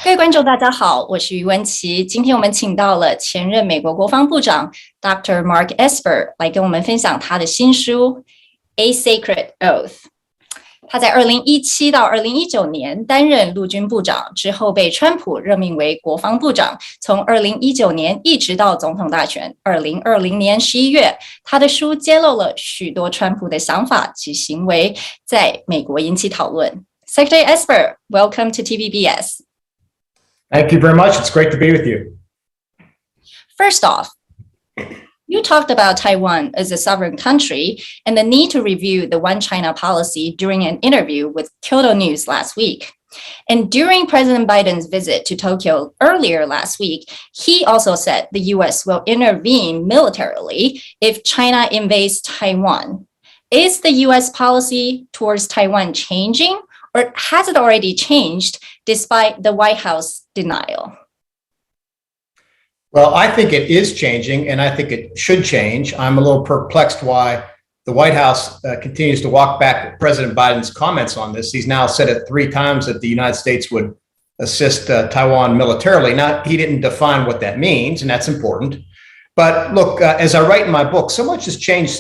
各位观众，大家好，我是于文琪。今天我们请到了前任美国国防部长 Dr. Mark Esper 来跟我们分享他的新书《A Sacred Oath》。他在2017到2019年担任陆军部长之后，被川普任命为国防部长，从2019年一直到总统大选2020年11月，他的书揭露了许多川普的想法及行为，在美国引起讨论。Secretary Esper, welcome to TVBS. Thank you very much. It's great to be with you. First off, you talked about Taiwan as a sovereign country and the need to review the One China policy during an interview with Kyodo News last week. And during President Biden's visit to Tokyo earlier last week, he also said the US will intervene militarily if China invades Taiwan. Is the US policy towards Taiwan changing, or has it already changed despite the White House denial? Well, I think it is changing, and I think it should change. I'm a little perplexed why the White House continues to walk back President Biden's comments on this. He's now said it 3 times that the United States would assist Taiwan militarily. Now, he didn't define what that means, and that's important. But look, as I write in my book, so much has changed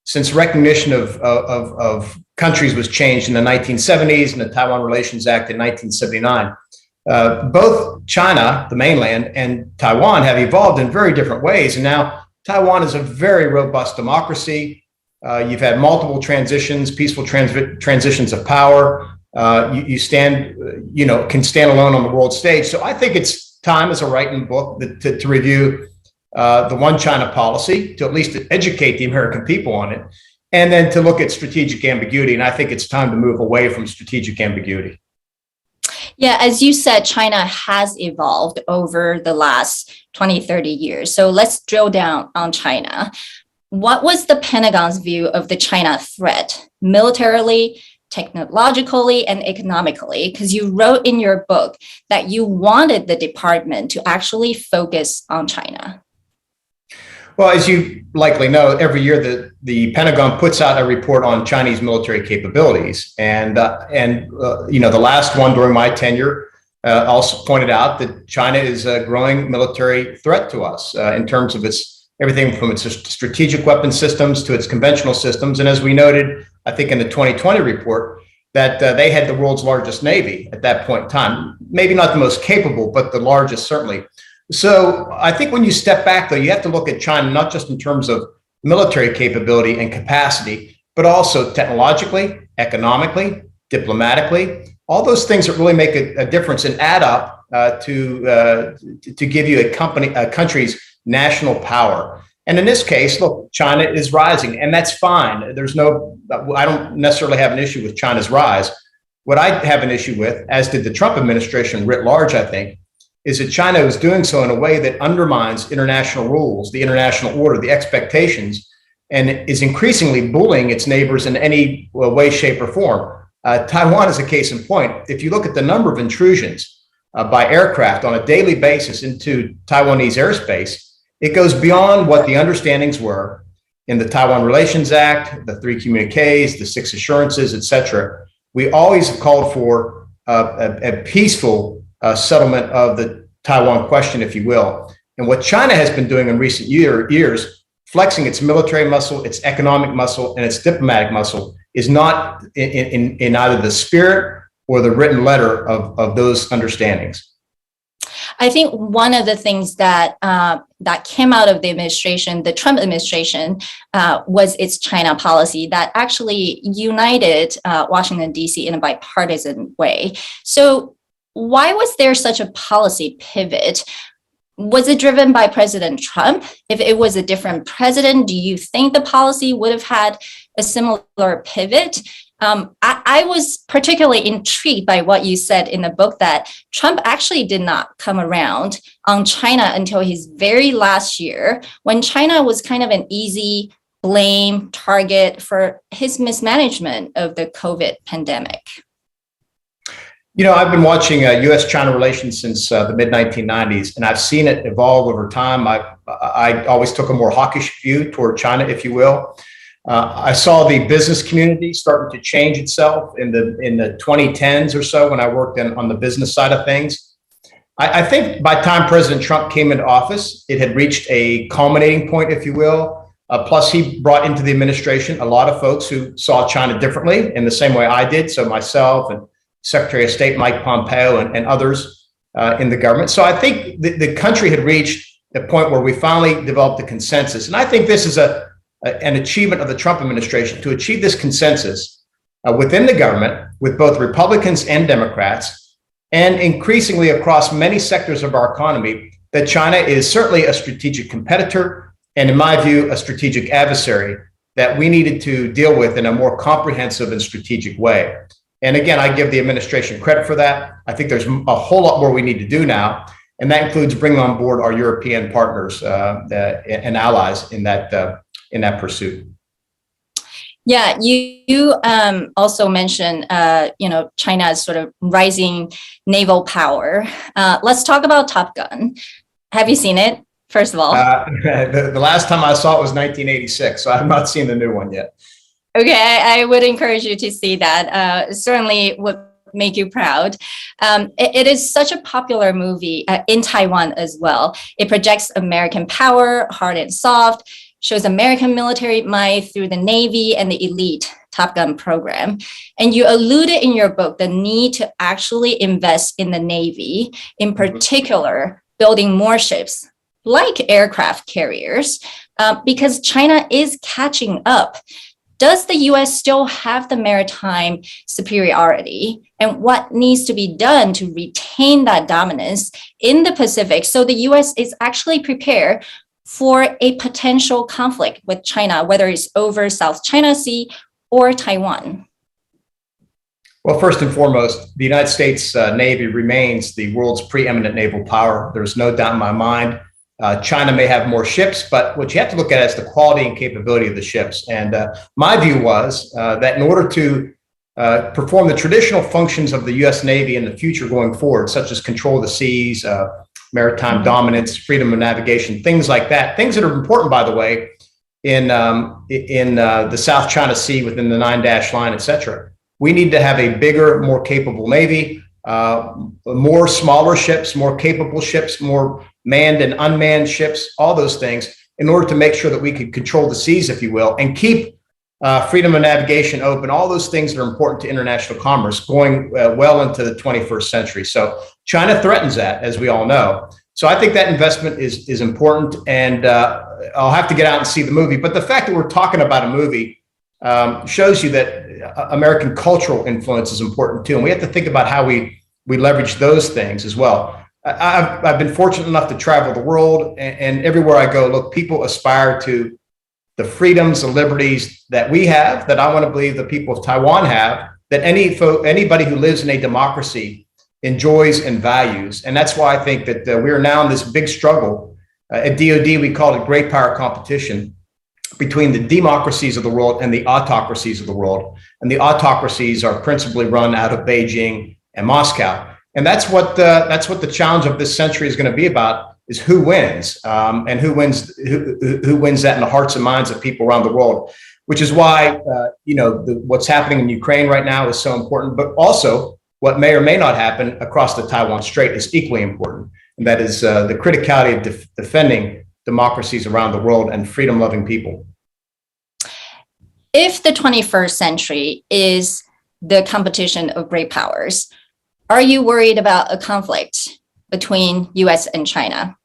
since recognition of countries was changed in the 1970s and the Taiwan Relations Act in 1979. Both China, the mainland, and Taiwan have evolved in very different ways. And now Taiwan is a very robust democracy. You've had multiple transitions, peaceful transitions of power. You can stand alone on the world stage. So I think it's time, as I write in the book, to review the One China policy, to at least educate the American people on it, and then to look at strategic ambiguity. And I think it's time to move away from strategic ambiguity. Yeah, as you said, China has evolved over the last 20, 30 years. So let's drill down on China. What was the Pentagon's view of the China threat, militarily, technologically, and economically? Because you wrote in your book that you wanted the department to actually focus on China. Well, as you likely know, every year the Pentagon puts out a report on Chinese military capabilities, and the last one during my tenure also pointed out that China is a growing military threat to us in terms of everything from its strategic weapon systems to its conventional systems. And as we noted, I think in the 2020 report, that they had the world's largest Navy at that point in time. Maybe not the most capable, but the largest certainly. So I think when you step back, though, you have to look at China not just in terms of military capability and capacity, but also technologically, economically, diplomatically, all those things that really make a difference and add up to give you a country's national power. And in this case, look, China is rising, and that's fine. I don't necessarily have an issue with China's rise. What I have an issue with, as did the Trump administration writ large, I think, is that China is doing so in a way that undermines international rules, the international order, the expectations, and is increasingly bullying its neighbors in any way, shape, or form. Taiwan is a case in point. If you look at the number of intrusions by aircraft on a daily basis into Taiwanese airspace, it goes beyond what the understandings were in the Taiwan Relations Act, the 3 communiques, the 6 assurances, et cetera. We always have called for a peaceful settlement of the Taiwan question, if you will. And what China has been doing in recent years, flexing its military muscle, its economic muscle, and its diplomatic muscle, is not in either the spirit or the written letter of those understandings. I think one of the things that came out of the administration, the Trump administration, was its China policy that actually united Washington, D.C. in a bipartisan way. So why was there such a policy pivot? Was it driven by President Trump? If it was a different president, do you think the policy would have had a similar pivot? I was particularly intrigued by what you said in the book that Trump actually did not come around on China until his very last year, when China was kind of an easy blame target for his mismanagement of the COVID pandemic. You know, I've been watching U.S.-China relations since the mid-1990s, and I've seen it evolve over time. I always took a more hawkish view toward China, if you will. I saw the business community starting to change itself in the 2010s or so when I worked on the business side of things. I think by the time President Trump came into office, it had reached a culminating point, if you will. Plus, he brought into the administration a lot of folks who saw China differently in the same way I did. So myself and Secretary of State Mike Pompeo and others in the government. So I think the country had reached a point where we finally developed a consensus. And I think this is an achievement of the Trump administration to achieve this consensus within the government with both Republicans and Democrats, and increasingly across many sectors of our economy, that China is certainly a strategic competitor and, in my view, a strategic adversary that we needed to deal with in a more comprehensive and strategic way. And again, I give the administration credit for that. I think there's a whole lot more we need to do now, and that includes bringing on board our European partners and allies in that pursuit. Yeah, you also mentioned, China's sort of rising naval power. Let's talk about Top Gun. Have you seen it, first of all? The last time I saw it was 1986, so I have not seen the new one yet. Okay, I would encourage you to see that. Certainly would make you proud. It is such a popular movie in Taiwan as well. It projects American power, hard and soft, shows American military might through the Navy and the elite Top Gun program. And you alluded in your book the need to actually invest in the Navy, in particular, building more ships like aircraft carriers, because China is catching up. Does the US still have the maritime superiority? And what needs to be done to retain that dominance in the Pacific so the US is actually prepared for a potential conflict with China, whether it's over South China Sea or Taiwan? Well, first and foremost, the United States Navy remains the world's preeminent naval power. There's no doubt in my mind. China may have more ships, but what you have to look at is the quality and capability of the ships. And my view was that in order to perform the traditional functions of the U.S. Navy in the future going forward, such as control of the seas, maritime dominance, freedom of navigation, things like that, things that are important, by the way, in the South China Sea within the 9-dash line, et cetera. We need to have a bigger, more capable Navy, more smaller ships, more capable ships, more manned and unmanned ships, all those things, in order to make sure that we could control the seas, if you will, and keep freedom of navigation open, all those things that are important to international commerce going well into the 21st century. So China threatens that, as we all know. So I think that investment is important, and I'll have to get out and see the movie. But the fact that we're talking about a movie shows you that American cultural influence is important too. And we have to think about how we leverage those things as well. I've been fortunate enough to travel the world, and everywhere I go, look, people aspire to the freedoms, the liberties that we have, that I want to believe the people of Taiwan have, that anybody who lives in a democracy enjoys and values. And that's why I think that we are now in this big struggle. At DoD, we call it great power competition between the democracies of the world and the autocracies of the world. And the autocracies are principally run out of Beijing and Moscow. And that's what the challenge of this century is going to be about, is who wins, and who wins that in the hearts and minds of people around the world, which is why, what's happening in Ukraine right now is so important, but also what may or may not happen across the Taiwan Strait is equally important. And that is the criticality of defending democracies around the world and freedom-loving people. If the 21st century is the competition of great powers, are you worried about a conflict between US and China?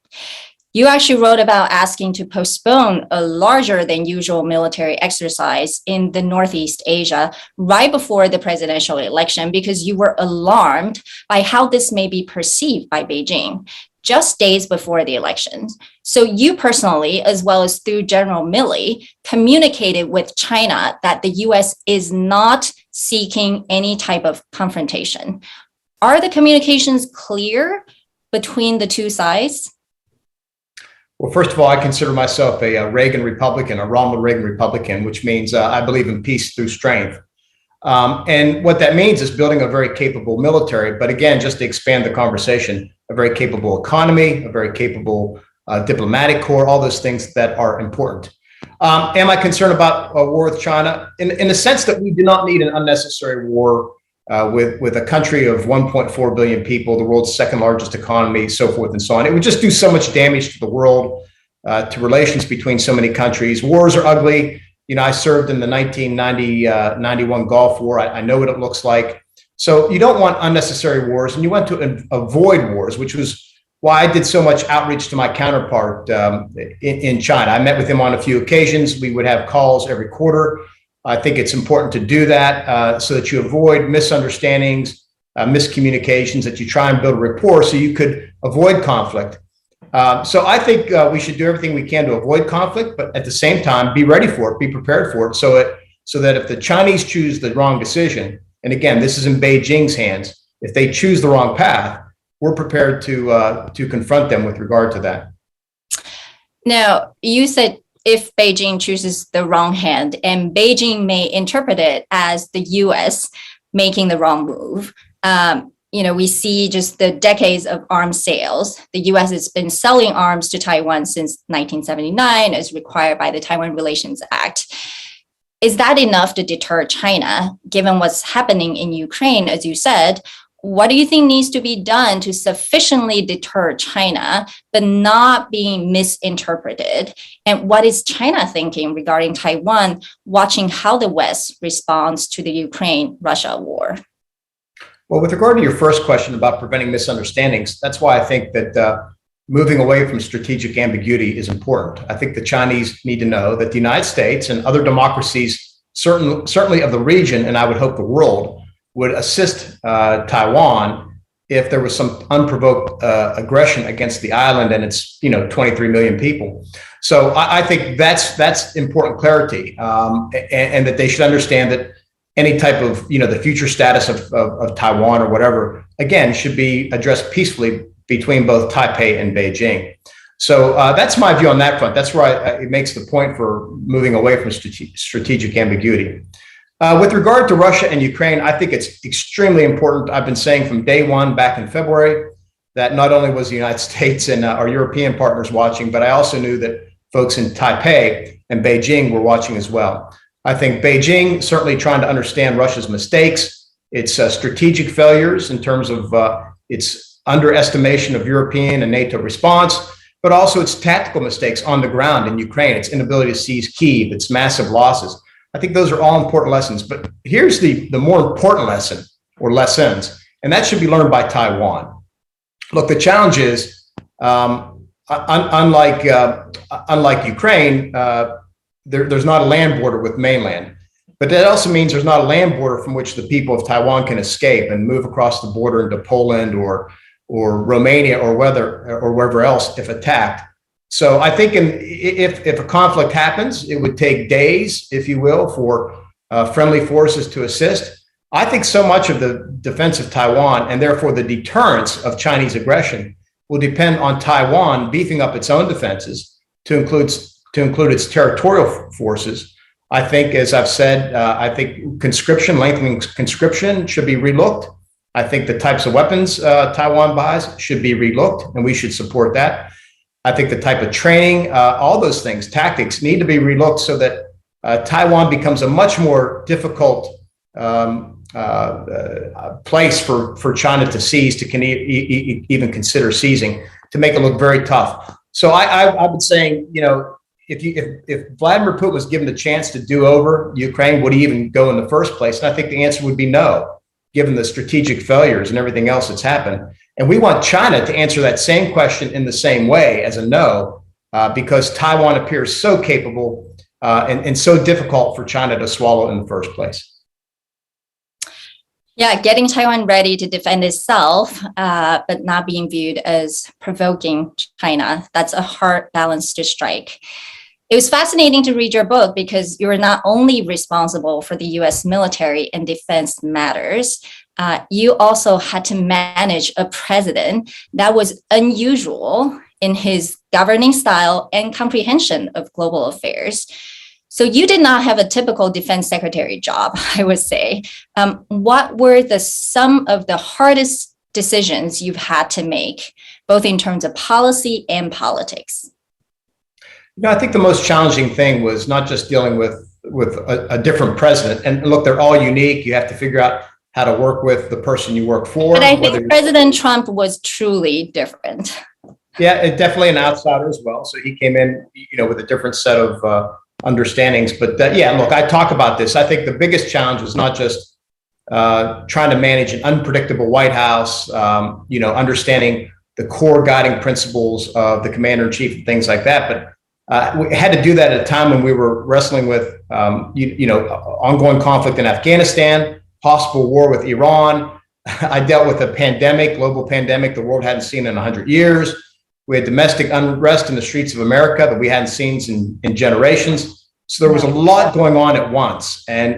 You actually wrote about asking to postpone a larger than usual military exercise in the Northeast Asia right before the presidential election because you were alarmed by how this may be perceived by Beijing just days before the election. So you personally, as well as through General Milley, communicated with China that the US is not seeking any type of confrontation. Are the communications clear between the two sides? Well, first of all, I consider myself a Reagan Republican, a Ronald Reagan Republican, which means I believe in peace through strength. And what that means is building a very capable military. But again, just to expand the conversation, a very capable economy, a very capable diplomatic corps, all those things that are important. Am I concerned about a war with China? In the sense that we do not need an unnecessary war with a country of 1.4 billion people, the world's second largest economy, so forth and so on. It would just do so much damage to the world, to relations between so many countries. Wars are ugly. I served in the 1990-91 Gulf War. I know what it looks like. So you don't want unnecessary wars, and you want to avoid wars, which was why I did so much outreach to my counterpart in China. I met with him on a few occasions. We would have calls every quarter. I think it's important to do that so that you avoid misunderstandings, miscommunications, that you try and build a rapport so you could avoid conflict. So I think we should do everything we can to avoid conflict, but at the same time, be ready for it, be prepared for it, so that if the Chinese choose the wrong decision, and again, this is in Beijing's hands, if they choose the wrong path, we're prepared to confront them with regard to that. Now, you said if Beijing chooses the wrong hand, and Beijing may interpret it as the US making the wrong move. We see just the decades of arms sales. The US has been selling arms to Taiwan since 1979 as required by the Taiwan Relations Act. Is that enough to deter China, given what's happening in Ukraine, as you said? What do you think needs to be done to sufficiently deter China, but not being misinterpreted? And what is China thinking regarding Taiwan, watching how the West responds to the Ukraine-Russia war? Well, with regard to your first question about preventing misunderstandings, that's why I think that moving away from strategic ambiguity is important. I think the Chinese need to know that the United States and other democracies, certainly of the region, and I would hope the world, would assist Taiwan if there was some unprovoked aggression against the island and its 23 million people. So I think that's important clarity, and that they should understand that any type of the future status of Taiwan or whatever, again, should be addressed peacefully between both Taipei and Beijing. So that's my view on that front. That's where it makes the point for moving away from strategic ambiguity. With regard to Russia and Ukraine, I think it's extremely important. I've been saying from day one back in February that not only was the United States and our European partners watching, but I also knew that folks in Taipei and Beijing were watching as well. I think Beijing certainly trying to understand Russia's mistakes, its strategic failures in terms of its underestimation of European and NATO response, but also its tactical mistakes on the ground in Ukraine, its inability to seize Kyiv, its massive losses. I think those are all important lessons, but here's the more important lesson or lessons, and that should be learned by Taiwan. Look, the challenge is, unlike Ukraine, there's not a land border with mainland, but that also means there's not a land border from which the people of Taiwan can escape and move across the border into Poland or Romania or wherever else if attacked. So I think if a conflict happens, it would take days, if you will, for friendly forces to assist. I think so much of the defense of Taiwan and therefore the deterrence of Chinese aggression will depend on Taiwan beefing up its own defenses to include its territorial forces. I think, as I've said, I think lengthening conscription should be relooked. I think the types of weapons Taiwan buys should be relooked, and we should support that. I think the type of training, all those things, tactics need to be relooked so that Taiwan becomes a much more difficult place for China to seize, to even consider seizing, to make it look very tough. So I've been saying, if Vladimir Putin was given the chance to do over Ukraine, would he even go in the first place? And I think the answer would be no, given the strategic failures and everything else that's happened. And we want China to answer that same question in the same way as a no, because Taiwan appears so capable and so difficult for China to swallow in the first place. Yeah, getting Taiwan ready to defend itself, but not being viewed as provoking China. That's a hard balance to strike. It was fascinating to read your book because you are not only responsible for the US military and defense matters, you also had to manage a president that was unusual in his governing style and comprehension of global affairs. So you did not have a typical defense secretary job, I would say. What were some of the hardest decisions you've had to make, both in terms of policy and politics? I think the most challenging thing was not just dealing with a different president. And look, they're all unique. You have to figure out how to work with the person you work for. But I think President Trump was truly different. Yeah, definitely an outsider as well. So he came in, with a different set of understandings. But look, I talk about this. I think the biggest challenge was not just trying to manage an unpredictable White House, understanding the core guiding principles of the commander-in-chief and things like that. But we had to do that at a time when we were wrestling with, ongoing conflict in Afghanistan, possible war with Iran. I dealt with a pandemic, global pandemic the world hadn't seen in 100 years. We had domestic unrest in the streets of America that we hadn't seen in generations. So there was a lot going on at once. And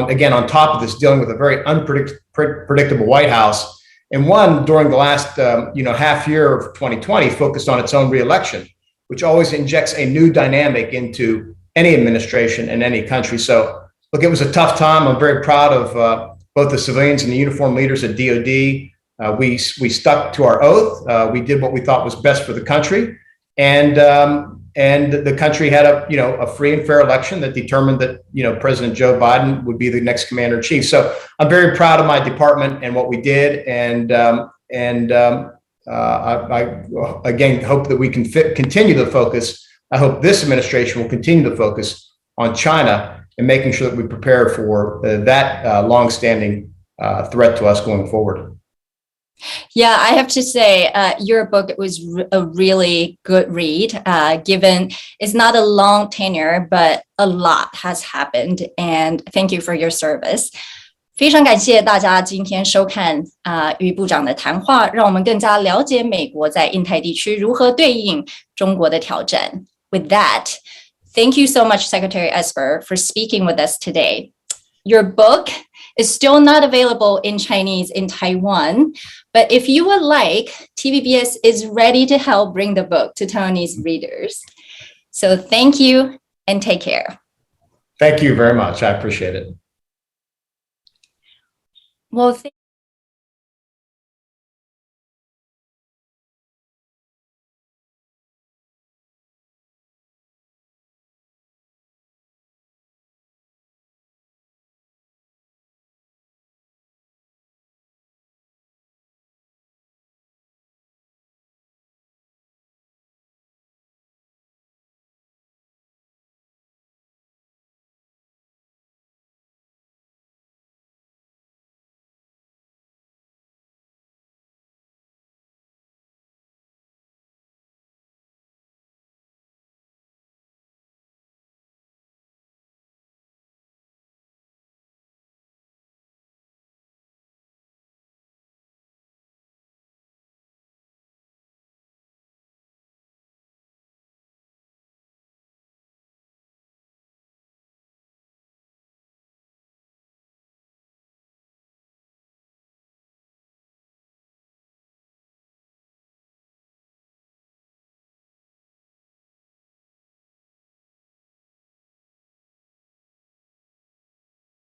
again, on top of this, dealing with a very unpredictable White House, and one during the last half year of 2020 focused on its own reelection, which always injects a new dynamic into any administration in any country. So look, it was a tough time. I'm very proud of both the civilians and the uniformed leaders at DOD. We stuck to our oath. We did what we thought was best for the country, and the country had a free and fair election that determined that President Joe Biden would be the next commander-in-chief. So I'm very proud of my department and what we did, and I again hope that we can continue to focus. I hope this administration will continue to focus on China and making sure that we prepare for that longstanding threat to us going forward. Yeah, I have to say, your book was a really good read, given it's not a long tenure, but a lot has happened. And thank you for your service. 非常感谢大家今天收看与部长的谈话，让我们更加了解美国在印太地区如何对应中国的挑战。With that, thank you so much, Secretary Esper, for speaking with us today. Your book is still not available in Chinese in Taiwan, but if you would like, TVBS is ready to help bring the book to Taiwanese readers. So thank you and take care. Thank you very much. I appreciate it. Well,